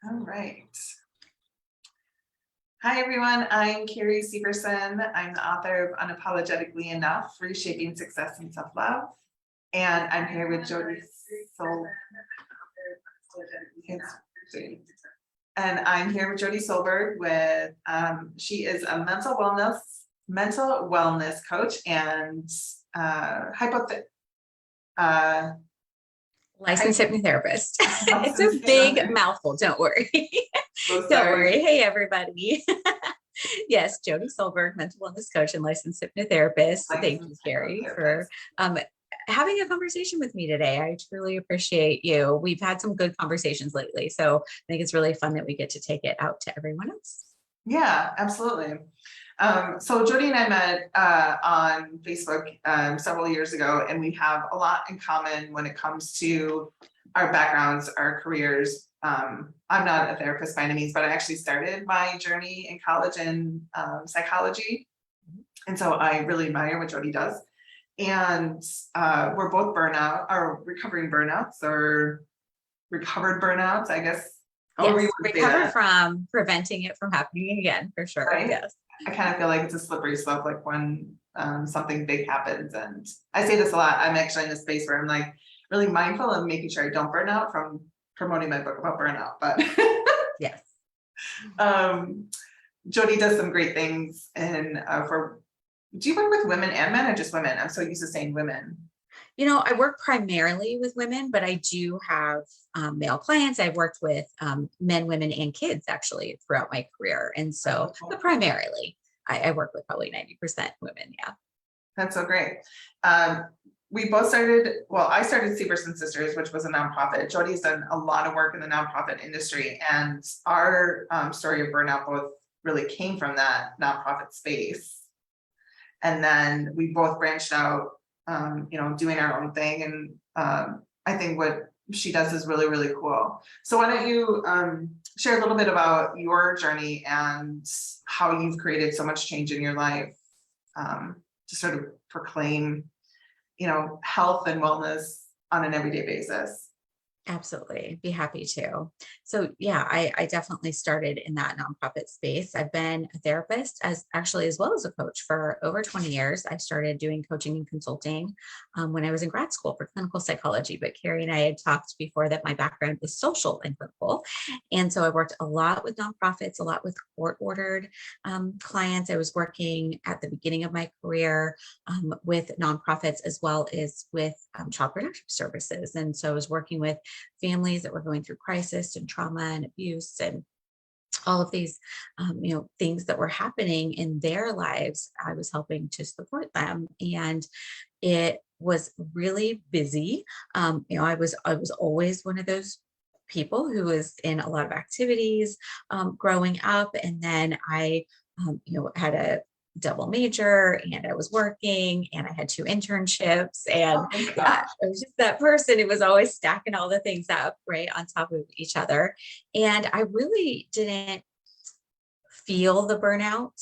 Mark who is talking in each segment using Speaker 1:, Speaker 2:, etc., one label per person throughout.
Speaker 1: All right. Hi, everyone. I'm Carrie Severson. I'm the author of Unapologetically Enough, Reshaping Success and Self-Love. And I'm here with Jodie Solberg with, she is a mental wellness coach and
Speaker 2: licensed hypnotherapist. It's a big mouthful. Don't worry. Don't worry. Hey, everybody. Yes, Jodie Solberg, mental wellness coach and licensed hypnotherapist. Thank you, Carrie, for having a conversation with me today. I truly appreciate you. We've had some good conversations lately, so I think it's really fun that we get to take it out to everyone else.
Speaker 1: Yeah, absolutely. So Jodie and I met on Facebook several years ago, and we have a lot in common when it comes to our backgrounds, our careers. I'm not a therapist by any means, but I actually started my journey in college in psychology. And so I really admire what Jodie does. And we're both recovering burnouts or recovered burnouts, I guess.
Speaker 2: Yes, recover from preventing it from happening again, for sure.
Speaker 1: Right?
Speaker 2: Yes.
Speaker 1: I kind of feel like it's a slippery slope, like when something big happens. And I say this a lot. I'm actually in a space where I'm like really mindful of making sure I don't burn out from promoting my book about burnout. But
Speaker 2: yes.
Speaker 1: Jodie does some great things. And do you work with women and men or just women? I'm so used to saying women.
Speaker 2: You know, I work primarily with women, but I do have male clients. I've worked with men, women, and kids actually throughout my career. And so, but primarily, I work with probably 90% women. Yeah.
Speaker 1: That's so great. We both started, I started Severson Sisters, which was a nonprofit. Jodie's done a lot of work in the nonprofit industry, and our story of burnout both really came from that nonprofit space. And then we both branched out, doing our own thing. And I think what she does is really, really cool. So why don't you share a little bit about your journey and how you've created so much change in your life to sort of proclaim, health and wellness on an everyday basis.
Speaker 2: Absolutely. Be happy to. So yeah, I definitely started in that nonprofit space. I've been a therapist as well as a coach for over 20 years. I started doing coaching and consulting when I was in grad school for clinical psychology, but Carrie and I had talked before that my background is social and clinical. And so I worked a lot with nonprofits, a lot with court-ordered clients. I was working at the beginning of my career with nonprofits as well as with child protective services. And so I was working with families that were going through crisis and trauma and abuse and all of these, things that were happening in their lives. I was helping to support them, and it was really busy. I was always one of those people who was in a lot of activities growing up, and then I, had a double major, and I was working, and I had 2 internships, and I was just that person who was always stacking all the things up right on top of each other. And I really didn't feel the burnout.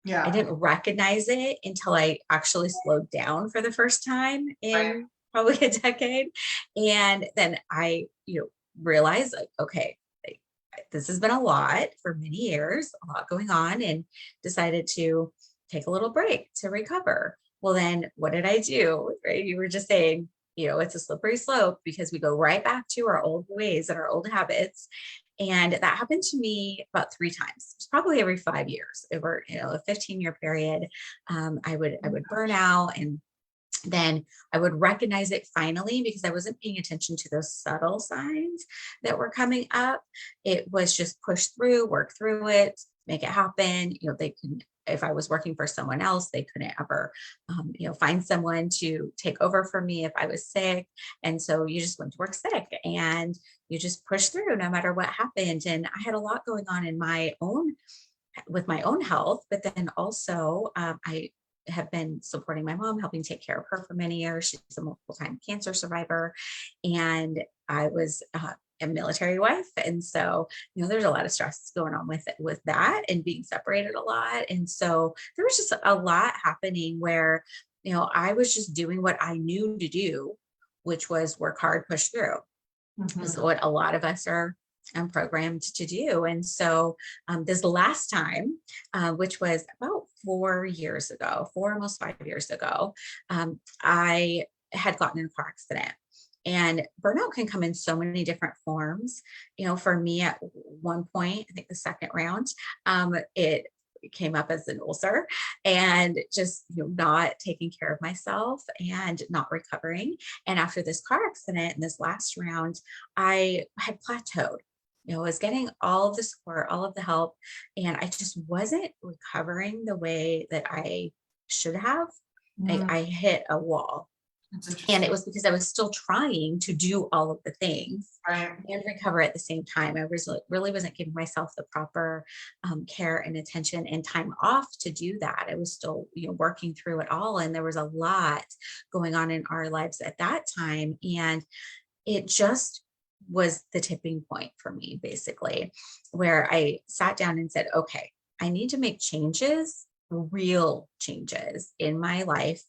Speaker 1: Yeah.
Speaker 2: I didn't recognize it until I actually slowed down for the first time in probably a decade. And then I, realized like, okay, this has been a lot for many years, a lot going on, and decided to take a little break to recover. Well, then what did I do? Right? You were just saying, it's a slippery slope because we go right back to our old ways and our old habits. And that happened to me about 3 times. It's probably every 5 years over, a 15-year period. I would burn out, and then I would recognize it finally because I wasn't paying attention to those subtle signs that were coming up. It was just push through, work through it, make it happen. They can, if I was working for someone else, they couldn't ever, find someone to take over for me if I was sick. And so you just went to work sick and you just push through no matter what happened. And I had a lot going on with my own health, but then also I have been supporting my mom, helping take care of her for many years. She's a multiple-time cancer survivor, and I was a military wife, and so there's a lot of stress going on with that, and being separated a lot, and so there was just a lot happening where I was just doing what I knew to do, which was work hard, push through. Mm-hmm. Is what a lot of us are I'm programmed to do. And so this last time, which was about 4 years ago, 4, almost 5 years ago, I had gotten in a car accident. And burnout can come in so many different forms. For me at one point, I think the second round, it came up as an ulcer and just not taking care of myself and not recovering. And after this car accident and this last round, I had plateaued. I was getting all of the support, all of the help, and I just wasn't recovering the way that I should have.
Speaker 1: Mm,
Speaker 2: I hit a wall.
Speaker 1: that's
Speaker 2: And it
Speaker 1: interesting.
Speaker 2: was because I was still trying to do all of the things
Speaker 1: Right.
Speaker 2: and recover at the same time. Really wasn't giving myself the proper care and attention and time off to do that. I was still, working through it all. And there was a lot going on in our lives at that time. And it just was the tipping point for me, basically, where I sat down and said, okay, I need to make changes, real changes in my life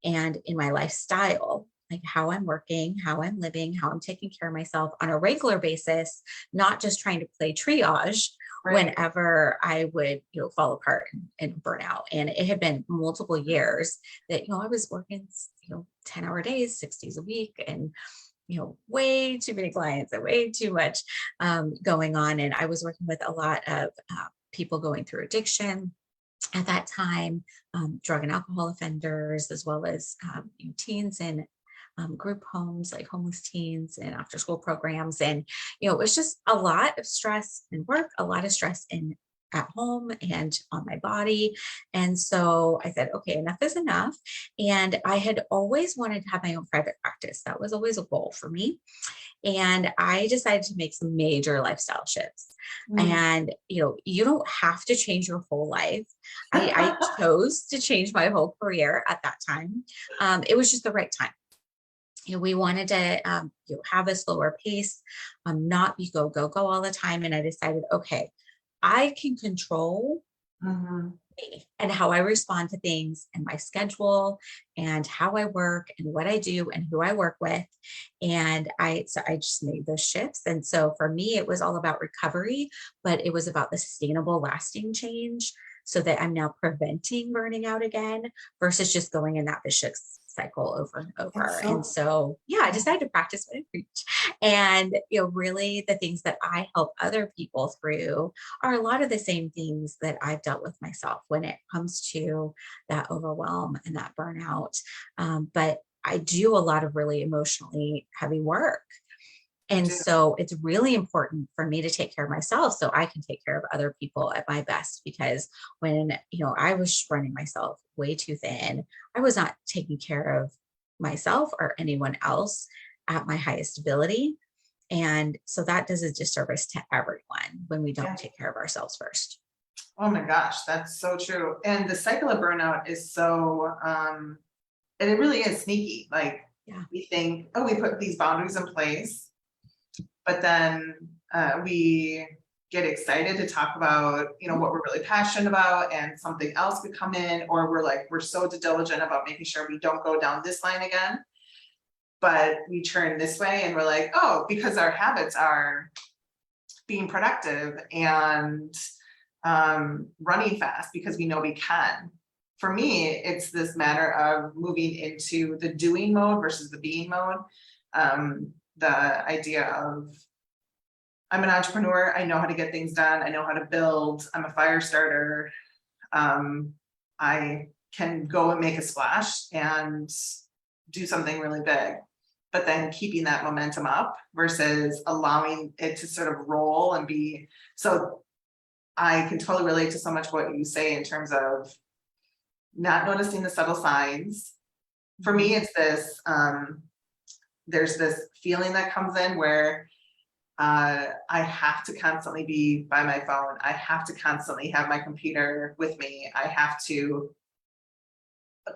Speaker 2: and in my lifestyle, like how I'm working, how I'm living, how I'm taking care of myself on a regular basis, not just trying to play triage
Speaker 1: Right.
Speaker 2: whenever I would, fall apart and burn out. And it had been multiple years that, I was working, 10-hour days, 6 days a week, and way too many clients and way too much going on. And I was working with a lot of people going through addiction at that time, drug and alcohol offenders, as well as teens in group homes, like homeless teens and after school programs. And, it was just a lot of stress in work, a lot of stress in at home and on my body. And so I said, okay, enough is enough. And I had always wanted to have my own private practice. That was always a goal for me. And I decided to make some major lifestyle shifts.
Speaker 1: Mm.
Speaker 2: And, you don't have to change your whole life. I chose to change my whole career at that time. It was just the right time. We wanted to have a slower pace, not be go, go, go all the time. And I decided, okay, I can control
Speaker 1: Mhm.
Speaker 2: me and how I respond to things and my schedule and how I work and what I do and who I work with. And I just made those shifts. And so for me, it was all about recovery, but it was about the sustainable, lasting change so that I'm now preventing burning out again versus just going in that vicious cycle over and
Speaker 1: It's
Speaker 2: over. And
Speaker 1: so
Speaker 2: so, yeah, I decided to practice what I preach. And, really the things that I help other people through are a lot of the same things that I've dealt with myself when it comes to that overwhelm and that burnout. But I do a lot of really emotionally heavy work.
Speaker 1: you
Speaker 2: And
Speaker 1: do.
Speaker 2: so it's really important for me to take care of myself so I can take care of other people at my best. Because when, I was running myself way too thin, I was not taking care of myself or anyone else at my highest ability. And so that does a disservice to everyone when we don't
Speaker 1: Yeah.
Speaker 2: take care of ourselves first.
Speaker 1: Oh my gosh, that's so true. And the cycle of burnout is so and it really is sneaky. Like
Speaker 2: Yeah.
Speaker 1: we think, oh, we put these boundaries in place, but then we get excited to talk about, what we're really passionate about, and something else could come in, or we're so diligent about making sure we don't go down this line again. But we turn this way and we're like, oh, because our habits are being productive and running fast because we know we can. For me, it's this matter of moving into the doing mode versus the being mode. The idea of I'm an entrepreneur, I know how to get things done, I know how to build, I'm a fire starter. I can go and make a splash and do something really big, but then keeping that momentum up versus allowing it to sort of roll and be. So I can totally relate to so much what you say in terms of not noticing the subtle signs. For me, it's this, there's this feeling that comes in where I have to constantly be by my phone. I have to constantly have my computer with me. I have to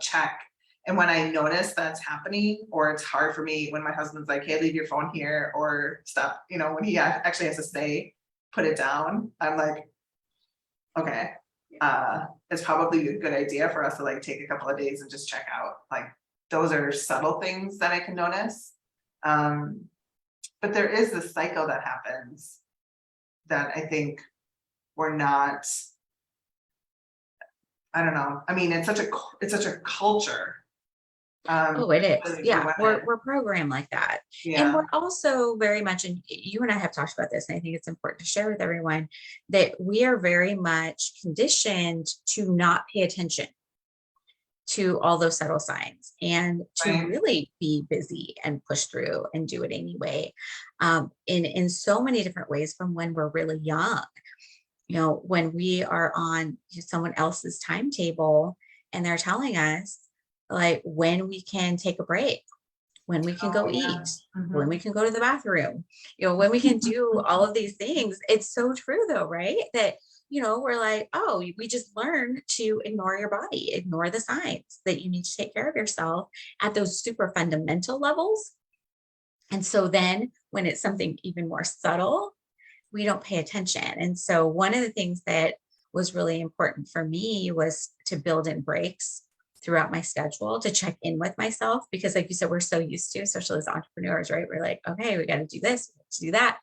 Speaker 1: check. And when I notice that's happening, or it's hard for me when my husband's like, hey, leave your phone here or stuff, when he actually has to say, put it down, I'm like, okay, it's probably a good idea for us to take a couple of days and just check out. Like those are subtle things that I can notice. But there is this cycle that happens that I think we're not, I don't know. I mean, it's such a culture.
Speaker 2: Oh, it is.
Speaker 1: Especially for
Speaker 2: Yeah,
Speaker 1: women.
Speaker 2: we're programmed like that. And
Speaker 1: Yeah,
Speaker 2: we're also very much, and you and I have talked about this, and I think it's important to share with everyone that we are very much conditioned to not pay attention to all those subtle signs and to
Speaker 1: right.
Speaker 2: really be busy and push through and do it anyway. In so many different ways from when we're really young. When we are on someone else's timetable and they're telling us like when we can take a break, when we can
Speaker 1: Oh,
Speaker 2: go
Speaker 1: yeah.
Speaker 2: eat, when we
Speaker 1: Mhm.
Speaker 2: can go to the bathroom, when we can do all of these things. It's so true though, right? That, we're like, oh, we just learn to ignore your body, ignore the signs that you need to take care of yourself at those super fundamental levels. And so then when it's something even more subtle, we don't pay attention. And so one of the things that was really important for me was to build in breaks throughout my schedule to check in with myself because like you said, we're so used to, especially as entrepreneurs, right? We're like, okay, we got to do this, we got to do that.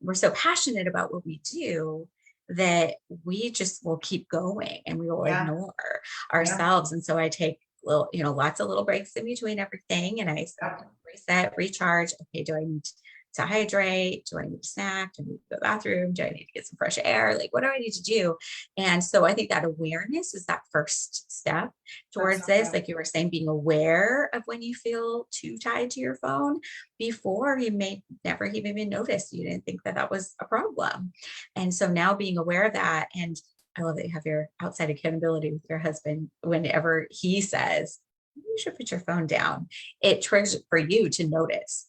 Speaker 2: We're so passionate about what we do that we just will keep going and we will
Speaker 1: Yeah,
Speaker 2: ignore
Speaker 1: yeah,
Speaker 2: ourselves. And so I take lots of little breaks in between everything and I
Speaker 1: yeah.
Speaker 2: reset, recharge. Okay, do I need to hydrate? Do I need to snack? Do I need to go to the bathroom? Do I need to get some fresh air? Like, what do I need to do? And so I think that awareness is that first step
Speaker 1: That's so
Speaker 2: towards this.
Speaker 1: good.
Speaker 2: Like you were saying, being aware of when you feel too tied to your phone before you may never even notice. You didn't think that that was a problem. And so now being aware of that. And I love that you have your outside accountability with your husband whenever he says, you should put your phone down. It triggers for you to notice,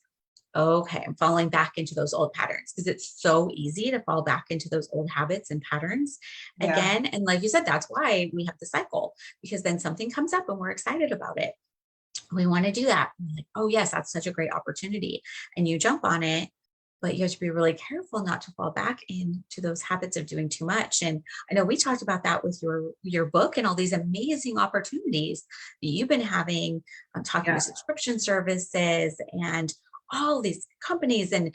Speaker 2: okay, I'm falling back into those old patterns because it's so easy to fall back into those old habits and patterns
Speaker 1: Yeah,
Speaker 2: again. And like you said, that's why we have the cycle because then something comes up and we're excited about it. We want to do that. And we're like, oh, yes, that's such a great opportunity. And you jump on it, but you have to be really careful not to fall back into those habits of doing too much. And I know we talked about that with your book and all these amazing opportunities that you've been having, talking
Speaker 1: yeah.
Speaker 2: with subscription services and all these companies and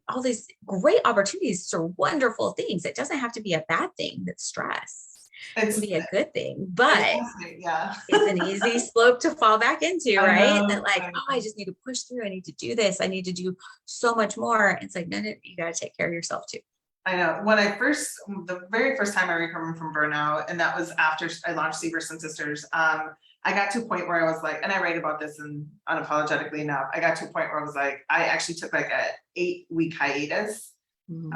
Speaker 2: all these great opportunities are wonderful things. It doesn't have to be a bad thing. That stress can
Speaker 1: It's
Speaker 2: be a good thing,
Speaker 1: it's
Speaker 2: but
Speaker 1: fascinating. Yeah.
Speaker 2: it's an easy slope to fall back into,
Speaker 1: I
Speaker 2: right? That
Speaker 1: know.
Speaker 2: like,
Speaker 1: I
Speaker 2: oh, I
Speaker 1: know.
Speaker 2: just need to push through. I need to do this. I need to do so much more. It's like, no, you got to take care of yourself too.
Speaker 1: I know. The very first time I recovered from burnout, and that was after I launched Severson Sisters, I got to a point where I was like, and I write about this in Unapologetically Enough. I got to a point where I was like, I actually took like a 8-week hiatus.
Speaker 2: Mhm.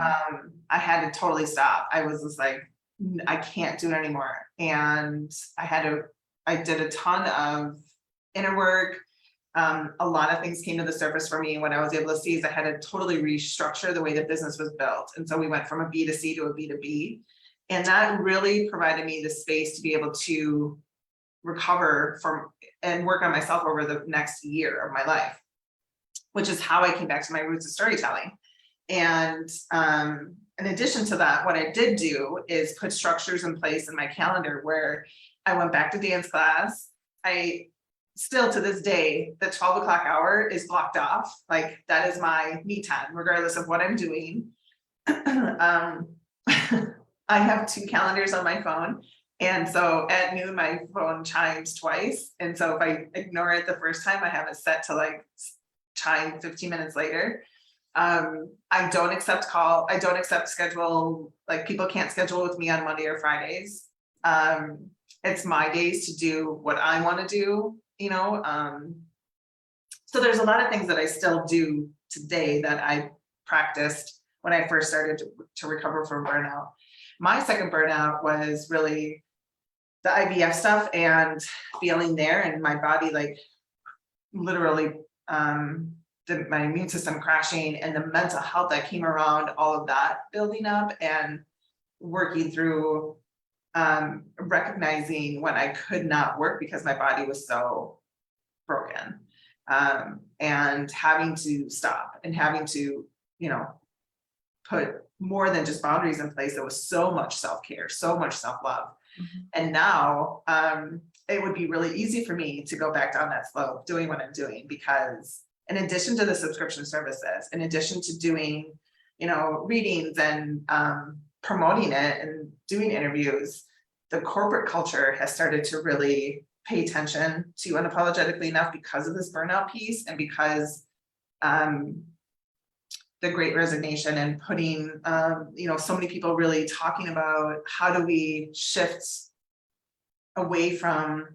Speaker 1: I had to totally stop. I was just like, I can't do it anymore. And I did a ton of inner work. A lot of things came to the surface for me. What I was able to see is I had to totally restructure the way the business was built. And so we went from a B2C to a B2B. And that really provided me the space to be able to recover from and work on myself over the next year of my life, which is how I came back to my roots of storytelling. And in addition to that, what I did do is put structures in place in my calendar where I went back to dance class. I still to this day, the 12 o'clock hour is blocked off. Like that is my me time, regardless of what I'm doing. um, I have 2 calendars on my phone. And so at noon, my phone chimes twice. And so if I ignore it the first time, I have it set to like chime 15 minutes later. I don't accept schedule, like people can't schedule with me on Monday or Fridays. It's my days to do what I want to do, so there's a lot of things that I still do today that I practiced when I first started to recover from burnout. My second burnout was really the IVF stuff and feeling there and my body like literally my immune system crashing and the mental health that came around all of that building up and working through recognizing when I could not work because my body was so broken, and having to stop and having to, put more than just boundaries in place. There was so much self-care, so much self-love.
Speaker 2: Mhm.
Speaker 1: And now it would be really easy for me to go back down that slope doing what I'm doing because in addition to the subscription services, in addition to doing, readings and promoting it and doing interviews, the corporate culture has started to really pay attention to Unapologetically Enough because of this burnout piece, and because the Great Resignation, and putting so many people really talking about how do we shift away from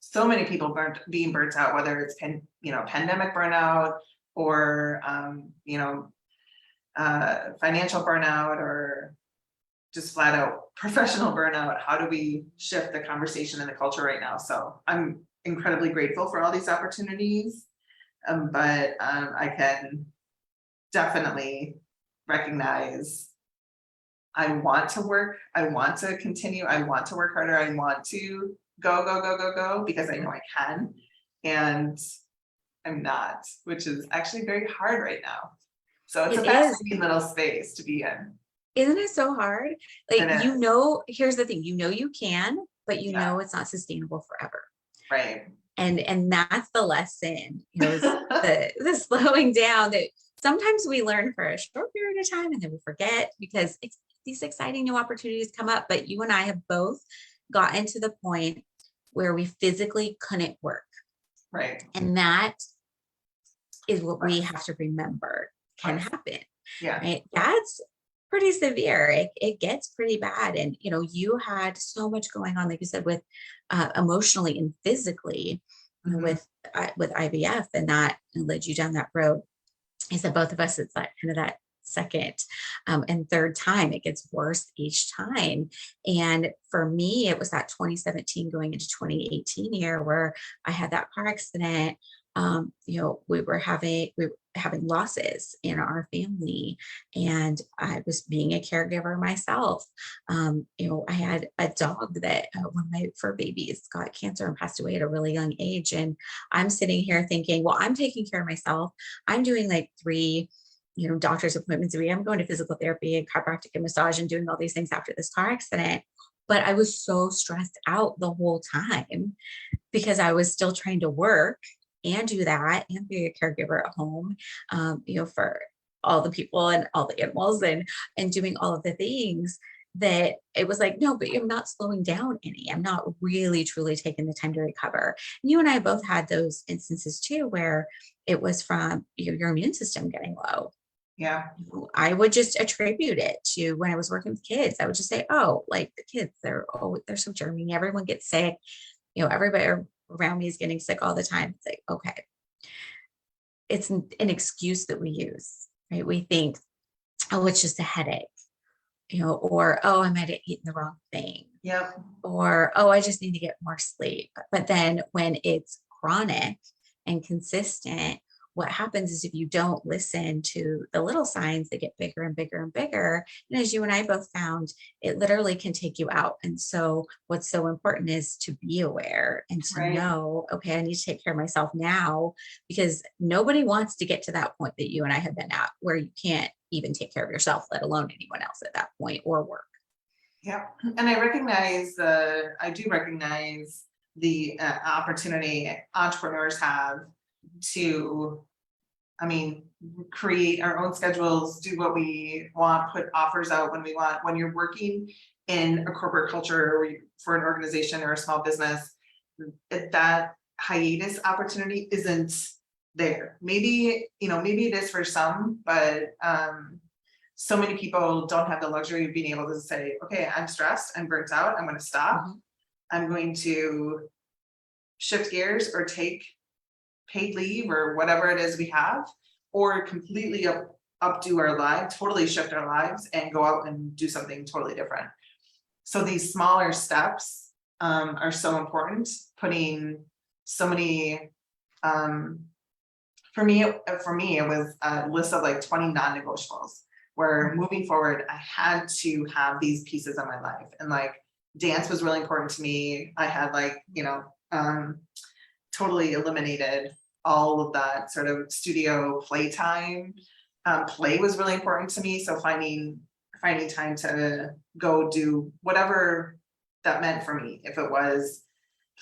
Speaker 1: so many people being burnt out, whether it's pandemic burnout, or financial burnout, or just flat out professional burnout. How do we shift the conversation in the culture right now? So I'm incredibly grateful for all these opportunities, but I can definitely recognize I want to work, I want to continue, I want to work harder, I want to go, because I know I can, and I'm not, which is actually very hard right now. So it's a fascinating little space to be in.
Speaker 2: Isn't it so hard? Like, here's the thing, you can, but it's not sustainable forever.
Speaker 1: Right.
Speaker 2: And that's the lesson, is the slowing down that sometimes we learn for a short period of time and then we forget, because these exciting new opportunities come up. But you and I have both gotten to the point where we physically couldn't work.
Speaker 1: Right.
Speaker 2: And that is what we have to remember can happen.
Speaker 1: Yeah.
Speaker 2: Right. That's pretty severe. It gets pretty bad. And, you had so much going on, like you said, with emotionally and physically, with IVF, and that led you down that road. I said, both of us, it's that kind of that second and third time, it gets worse each time. And for me, it was that 2017 going into 2018 year where I had that car accident. We were having losses in our family, and I was being a caregiver myself. I had a dog that one of my fur babies got cancer and passed away at a really young age. And I'm sitting here thinking, well, I'm taking care of myself. I'm doing like 3 doctor's appointments a week. I'm going to physical therapy and chiropractic and massage and doing all these things after this car accident. But I was so stressed out the whole time because I was still trying to work and do that and be a caregiver at home, for all the people and all the animals, and doing all of the things, that it was like, no, but I'm not slowing down any. I'm not really truly taking the time to recover. And you and I both had those instances too, where it was from your immune system getting low.
Speaker 1: Yeah.
Speaker 2: I would just attribute it to when I was working with kids. I would just say, oh, like the kids, they're so germy. Everyone gets sick. Everybody around me is getting sick all the time. It's like, okay. It's an excuse that we use, right? We think, oh, it's just a headache, or, oh, I might have eaten the wrong thing.
Speaker 1: Yep.
Speaker 2: Or, oh, I just need to get more sleep. But then when it's chronic and consistent, what happens is, if you don't listen to the little signs, they get bigger and bigger and bigger. And as you and I both found, it literally can take you out. And so what's so important is to be aware and to know, okay, I need to take care of myself now, because nobody wants to get to that point that you and I have been at, where you can't even take care of yourself, let alone anyone else at that point, or work.
Speaker 1: Yeah. And I do recognize the opportunity entrepreneurs have to, create our own schedules, do what we want, put offers out when we want. When you're working in a corporate culture, or for an organization or a small business, that hiatus opportunity isn't there. Maybe it is for some, but so many people don't have the luxury of being able to say, okay, I'm stressed, I'm burnt out, I'm going to stop. I'm going to shift gears, or take paid leave, or whatever it is we have, or completely updo our lives, totally shift our lives, and go out and do something totally different. So these smaller steps are so important. Putting so many, for me, it was a list of like 20 non-negotiables, where moving forward, I had to have these pieces of my life. And like, dance was really important to me. I had totally eliminated all of that sort of studio playtime. Play was really important to me. So finding time to go do whatever that meant for me. If it was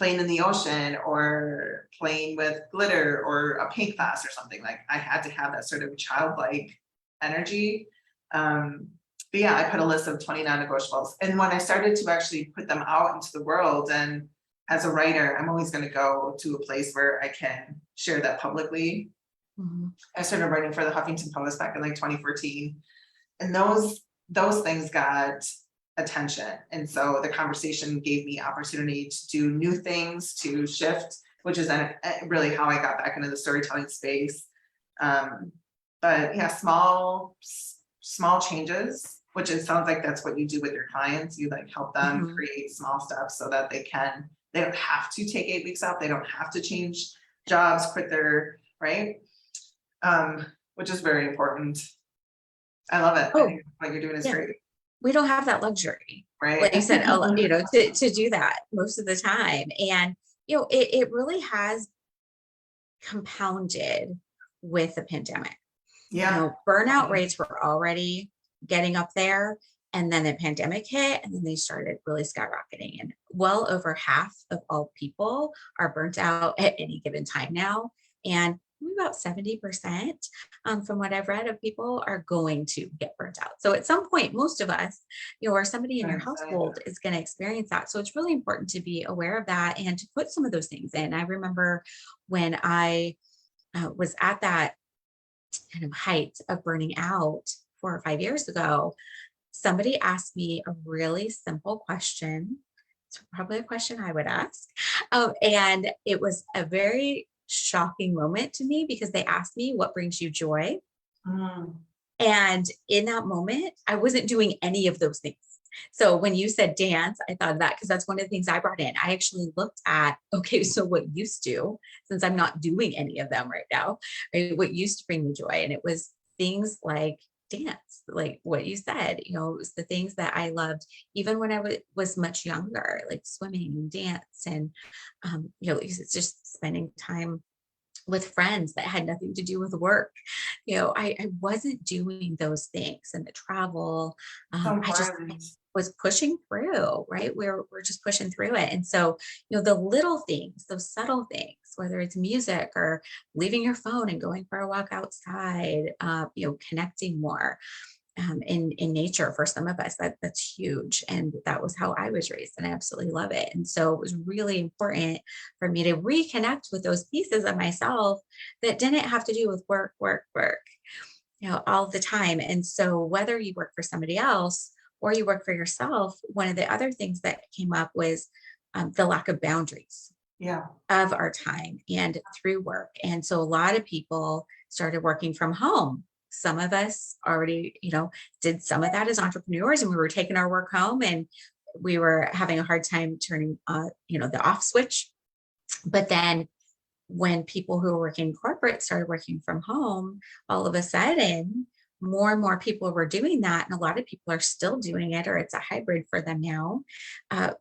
Speaker 1: playing in the ocean or playing with glitter or a paint class or something. Like I had to have that sort of childlike energy. But yeah, I put a list of 20 non-negotiables. And when I started to actually put them out into the world, and as a writer, I'm always going to go to a place where I can share that publicly. I started writing for the Huffington Post back in like 2014. And those things got attention. And so the conversation gave me opportunity to do new things, to shift, which is then really how I got back into the storytelling space. But yeah, small changes, which it sounds like that's what you do with your clients. You like help them create small steps so that they don't have to take 8 weeks off. They don't have to change jobs, quit their, right? Which is very important. I love it. I think what you're doing is great.
Speaker 2: We don't have that luxury,
Speaker 1: right?
Speaker 2: Like you said, to do that most of the time. And, it really has compounded with the pandemic.
Speaker 1: Yeah.
Speaker 2: Burnout rates were already getting up there. And then the pandemic hit, and then they started really skyrocketing. And well over half of all people are burnt out at any given time now. And about 70%, from what I've read, of people are going to get burnt out. So at some point, most of us, or somebody in your household is going to experience that. So it's really important to be aware of that and to put some of those things in. I remember when I was at that kind of height of burning out 4 or 5 years ago, somebody asked me a really simple question. It's probably a question I would ask. And it was a very shocking moment to me because they asked me, what brings you joy? And in that moment, I wasn't doing any of those things. So when you said dance, I thought of that because that's one of the things I brought in. I actually looked at, okay, so what used to, since I'm not doing any of them right now, right, what used to bring me joy? And it was things like dance, like what you said, it was the things that I loved, even when I was much younger, like swimming and dance. And, it's just spending time with friends that had nothing to do with work. I wasn't doing those things, and the travel, I just was pushing through, right? We're just pushing through it. And so, the little things, those subtle things, whether it's music or leaving your phone and going for a walk outside, connecting more in nature. For some of us, that's huge. And that was how I was raised, and I absolutely love it. And so it was really important for me to reconnect with those pieces of myself that didn't have to do with work, all the time. And so whether you work for somebody else or you work for yourself, one of the other things that came up was the lack of boundaries of our time and through work. And so a lot of people started working from home. Some of us already, did some of that as entrepreneurs, and we were taking our work home, and we were having a hard time turning, the off switch. But then when people who were working corporate started working from home, all of a sudden, more and more people were doing that. And a lot of people are still doing it, or it's a hybrid for them now.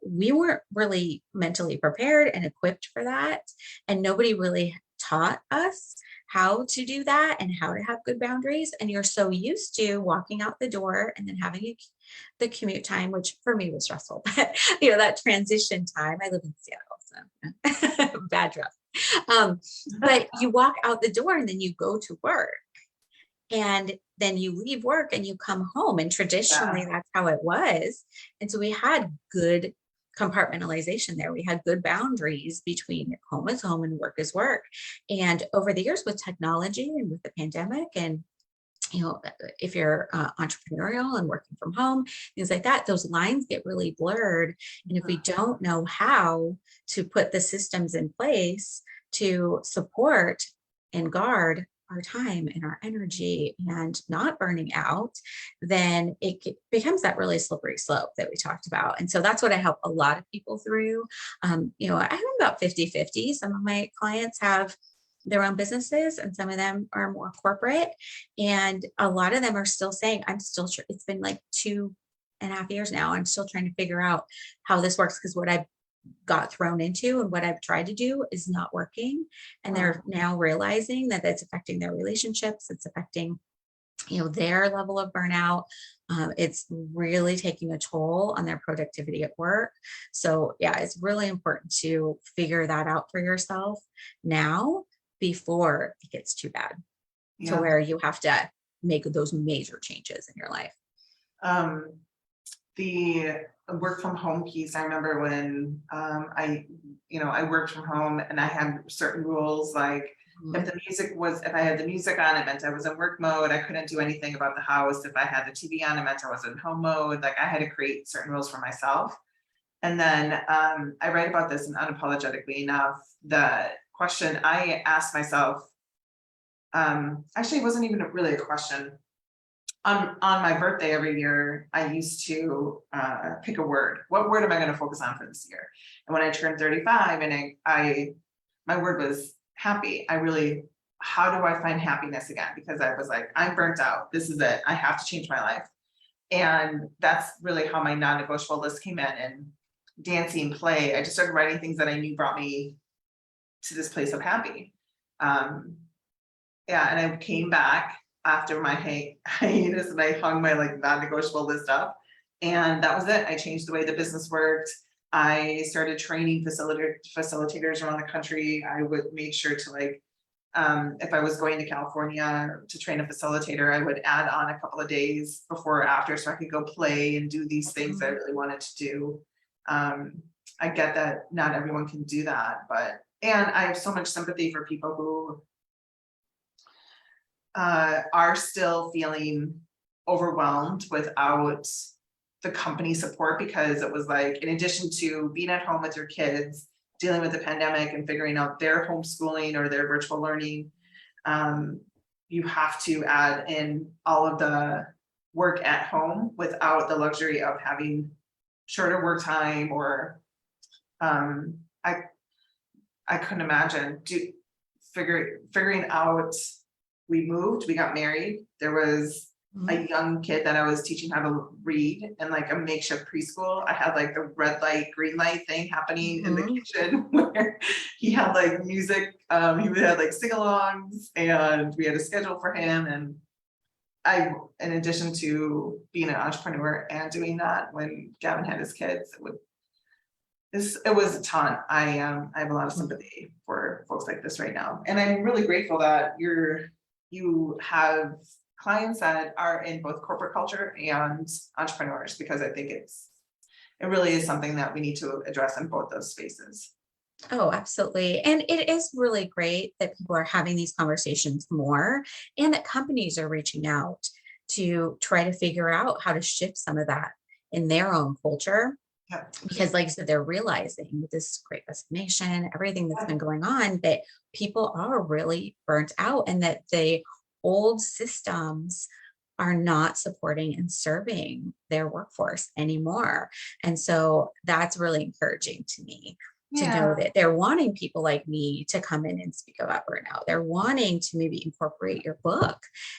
Speaker 2: We weren't really mentally prepared and equipped for that. And nobody really taught us how to do that and how to have good boundaries. And you're so used to walking out the door and then having the commute time, which for me was stressful, but that transition time. I live in Seattle, so bad traffic. But you walk out the door and then you go to work, and then you leave work and you come home. And traditionally that's how it was. And so we had good compartmentalization there. We had good boundaries between home is home and work is work. And over the years with technology and with the pandemic, and if you're entrepreneurial and working from home, things like that, those lines get really blurred. And if we don't know how to put the systems in place to support and guard our time and our energy and not burning out, then it becomes that really slippery slope that we talked about. And so that's what I help a lot of people through. I have about 50-50. Some of my clients have their own businesses, and some of them are more corporate. And a lot of them are still saying, it's been like 2.5 years now. I'm still trying to figure out how this works, because what I've got thrown into and what I've tried to do is not working. And they're now realizing that it's affecting their relationships. It's affecting, their level of burnout. It's really taking a toll on their productivity at work. So yeah, it's really important to figure that out for yourself now before it gets too bad to
Speaker 1: Yeah.
Speaker 2: where you have to make those major changes in your life.
Speaker 1: Um, the work from home piece, I remember when I worked from home and I had certain rules, like
Speaker 2: Mhm.
Speaker 1: if I had the music on, it meant I was in work mode. I couldn't do anything about the house. If I had the TV on, it meant I was in home mode. Like I had to create certain rules for myself. And then I write about this in Unapologetically Enough. The question I asked myself, actually, it wasn't even really a question. On my birthday every year, I used to pick a word. What word am I going to focus on for this year? And when I turned 35, and I my word was happy. How do I find happiness again? Because I was like, I'm burnt out. This is it. I have to change my life. And that's really how my non-negotiable list came in. And dancing, play. I just started writing things that I knew brought me to this place of happy. Um, yeah, and I came back after my hiatus and I hung my like non-negotiable list up. And that was it. I changed the way the business worked. I started training facilitators around the country. I would make sure to if I was going to California to train a facilitator, I would add on a couple of days before or after so I could go play and do these things I really wanted to do. I get that not everyone can do that, and I have so much sympathy for people who are still feeling overwhelmed without the company support, because it was like, in addition to being at home with your kids, dealing with the pandemic and figuring out their homeschooling or their virtual learning, you have to add in all of the work at home without the luxury of having shorter work time or I couldn't imagine figuring out. We moved, we got married. There was a young kid that I was teaching how to read in like a makeshift preschool. I had like the red light, green light thing happening in the kitchen where he had like music. He had like sing-alongs and we had a schedule for him. And in addition to being an entrepreneur and doing that when Gavin had his kids, it was a ton. I have a lot of sympathy for folks like this right now. And I'm really grateful that you have clients that are in both corporate culture and entrepreneurs, because I think it really is something that we need to address in both those spaces.
Speaker 2: Oh, absolutely. And it is really great that people are having these conversations more and that companies are reaching out to try to figure out how to shift some of that in their own culture.
Speaker 1: Yep.
Speaker 2: Because, like I said, they're realizing with this great resignation, everything that's been going on, that people are really burnt out and that the old systems are not supporting and serving their workforce anymore. And so that's really encouraging to me to know that they're wanting people like me to come in and speak about burnout. They're wanting to maybe incorporate your book,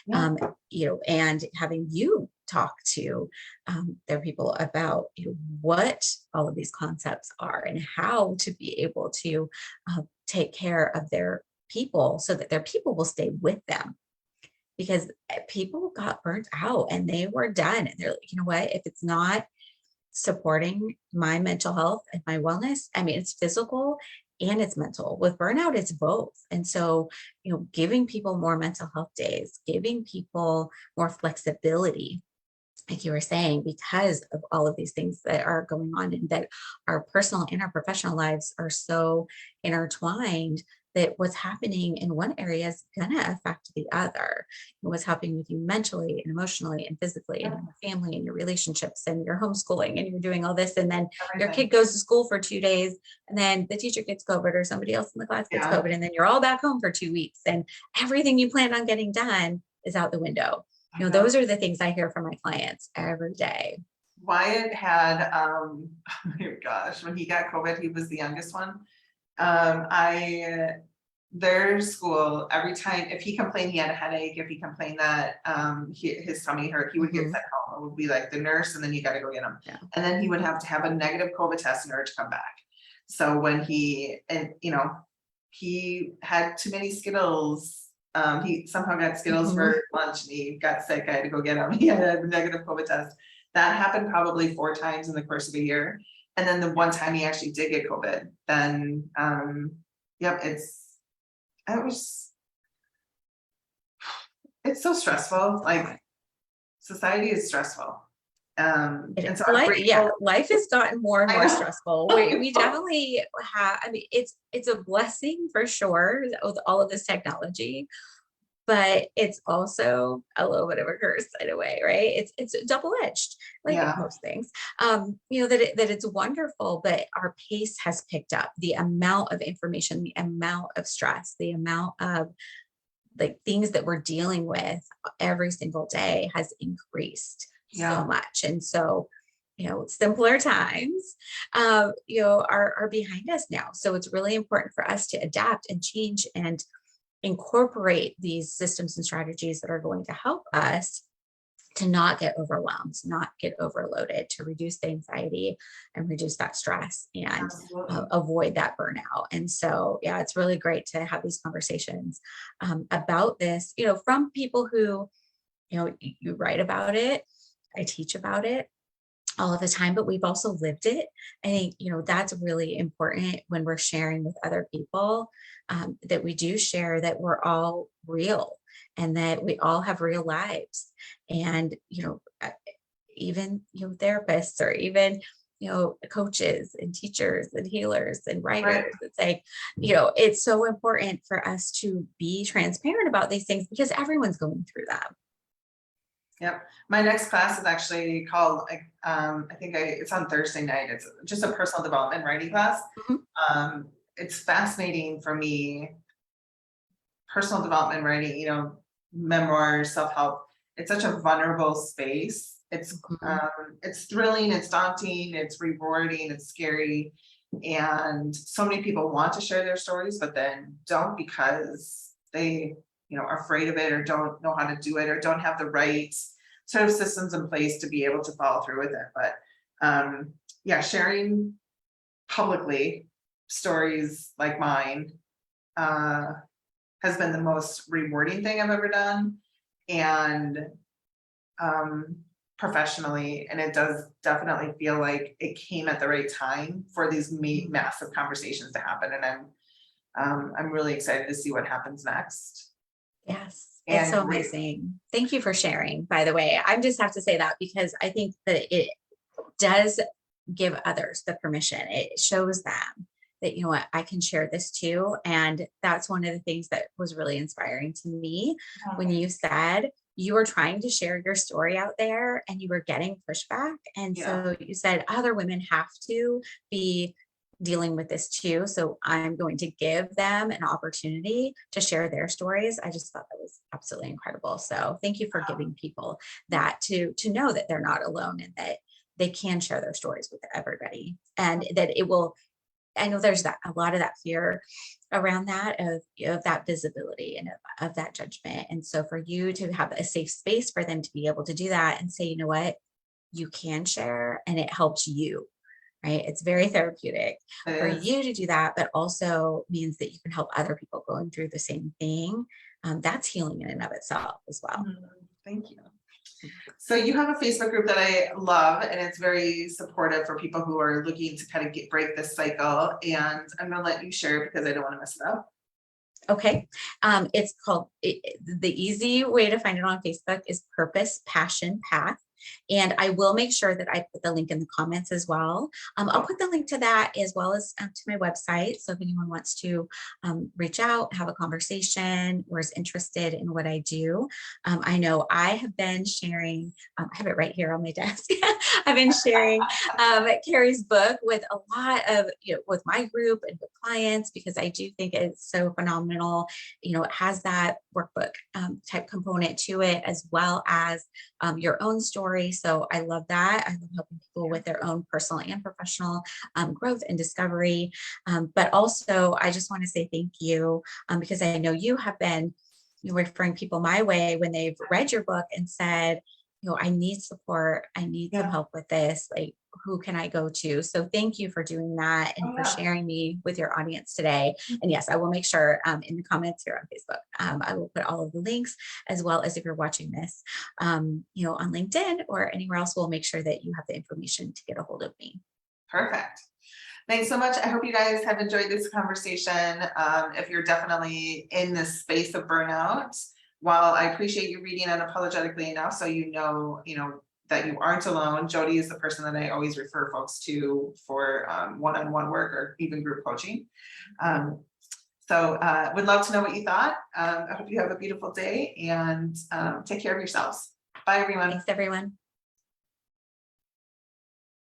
Speaker 2: and having you talk to their people about what all of these concepts are and how to be able to take care of their people so that their people will stay with them. Because people got burnt out and they were done. And they're like, you know what, if it's not supporting my mental health and my wellness, I mean, it's physical and it's mental. With burnout, it's both. And so, giving people more mental health days, giving people more flexibility, like you were saying, because of all of these things that are going on and that our personal and our professional lives are so intertwined, that what's happening in one area is going to affect the other. And what's happening with you mentally and emotionally and physically and your family and your relationships and your homeschooling and you're doing all this. And then your kid goes to school for 2 days and then the teacher gets COVID or somebody else in the class gets COVID. And then you're all back home for 2 weeks and everything you planned on getting done is out the window. Those are the things I hear from my clients every day.
Speaker 1: Wyatt had, oh my gosh, when he got COVID, he was the youngest one. Their school, every time, if he complained he had a headache, if he complained that his tummy hurt, he would get sent home. It would be like the nurse, and then you got to go get him. Yeah. And then he would have to have a negative COVID test in order to come back. So when he had too many Skittles He somehow got Skittles
Speaker 2: Mhm.
Speaker 1: for lunch and he got sick. I had to go get him. He had a negative COVID test. That happened probably 4 times in the course of a year. And then the one time he actually did get COVID, then, yep, it's so stressful, like, society is stressful. And so I'm grateful.
Speaker 2: Life has gotten more and
Speaker 1: I
Speaker 2: more
Speaker 1: know.
Speaker 2: stressful. We definitely have, I mean, it's a blessing for sure with all of this technology, but it's also a little bit of a curse in a way, right? It's double-edged, like
Speaker 1: Yeah,
Speaker 2: most things. That it's wonderful, but our pace has picked up. The amount of information, the amount of stress, the amount of like things that we're dealing with every single day has increased so
Speaker 1: yeah,
Speaker 2: much. And so, simpler times, are behind us now. So it's really important for us to adapt and change and incorporate these systems and strategies that are going to help us to not get overwhelmed, not get overloaded, to reduce the anxiety and reduce that stress and
Speaker 1: absolutely.
Speaker 2: avoid that burnout. And so, yeah, it's really great to have these conversations about this, from people who, you write about it, I teach about it all of the time, but we've also lived it. I think, that's really important when we're sharing with other people, that we do share that we're all real and that we all have real lives. And, even, therapists or even, coaches and teachers and healers and
Speaker 1: Right.
Speaker 2: writers. It's like, it's so important for us to be transparent about these things because everyone's going through them.
Speaker 1: Yep. My next class is actually called, it's on Thursday night. It's just a personal development writing class.
Speaker 2: Mhm.
Speaker 1: It's fascinating for me, personal development writing, memoirs, self-help. It's such a vulnerable space.
Speaker 2: Mhm.
Speaker 1: It's thrilling, it's daunting, it's rewarding, it's scary. And so many people want to share their stories, but then don't because they, are afraid of it or don't know how to do it or don't have the right sort of systems in place to be able to follow through with it. But yeah, sharing publicly stories like mine uh, has been the most rewarding thing I've ever done. And um, professionally, and it does definitely feel like it came at the right time for these massive conversations to happen. And I'm really excited to see what happens next.
Speaker 2: Yes, it's
Speaker 1: And
Speaker 2: so
Speaker 1: great,
Speaker 2: amazing. Thank you for sharing, by the way. I just have to say that because I think that it does give others the permission. It shows them that, what, I can share this too. And that's one of the things that was really inspiring to me when you said you were trying to share your story out there and you were getting pushback. And
Speaker 1: yeah,
Speaker 2: so you said other women have to be dealing with this too. So I'm going to give them an opportunity to share their stories. I just thought that was absolutely incredible. So thank you for giving people that to know that they're not alone and that they can share their stories with everybody and that it will. I know there's that a lot of that fear around that of that visibility and of that judgment. And so for you to have a safe space for them to be able to do that and say, you know what, you can share and it helps you, right? It's very therapeutic
Speaker 1: it
Speaker 2: for
Speaker 1: is.
Speaker 2: you to do that, but also means that you can help other people going through the same thing. That's healing in and of itself as well.
Speaker 1: Thank you. So you have a Facebook group that I love, and it's very supportive for people who are looking to kind of break this cycle. And I'm going to let you share it because I don't want to mess it up.
Speaker 2: Okay. It's called, the easy way to find it on Facebook is Purpose, Passion, Path. And I will make sure that I put the link in the comments as well. I'll put the link to that as well as to my website. So if anyone wants to reach out, have a conversation, or is interested in what I do, I know I have been sharing, I have it right here on my desk. I've been sharing Carrie's book with a lot of, with my group and with clients, because I do think it's so phenomenal. It has that workbook type component to it, as well as your own story. So I love that. I love helping people with their own personal and professional growth and discovery. But also, I just want to say thank you because I know you have been referring people my way when they've read your book and said, I need support. I need some
Speaker 1: Yeah.
Speaker 2: help with this. Like, who can I go to? So thank you for doing that and
Speaker 1: Oh,
Speaker 2: for
Speaker 1: yeah.
Speaker 2: sharing me with your audience today. And yes, I will make sure in the comments here on Facebook, I will put all of the links, as well as if you're watching this, on LinkedIn or anywhere else, we'll make sure that you have the information to get a hold of me.
Speaker 1: Perfect. Thanks so much. I hope you guys have enjoyed this conversation. If you're definitely in this space of burnout, while I appreciate you reading Unapologetically Enough, so you know that you aren't alone. Jodie is the person that I always refer folks to for one-on-one work or even group coaching. Would love to know what you thought. I hope you have a beautiful day and take care of yourselves. Bye, everyone.
Speaker 2: Thanks, everyone.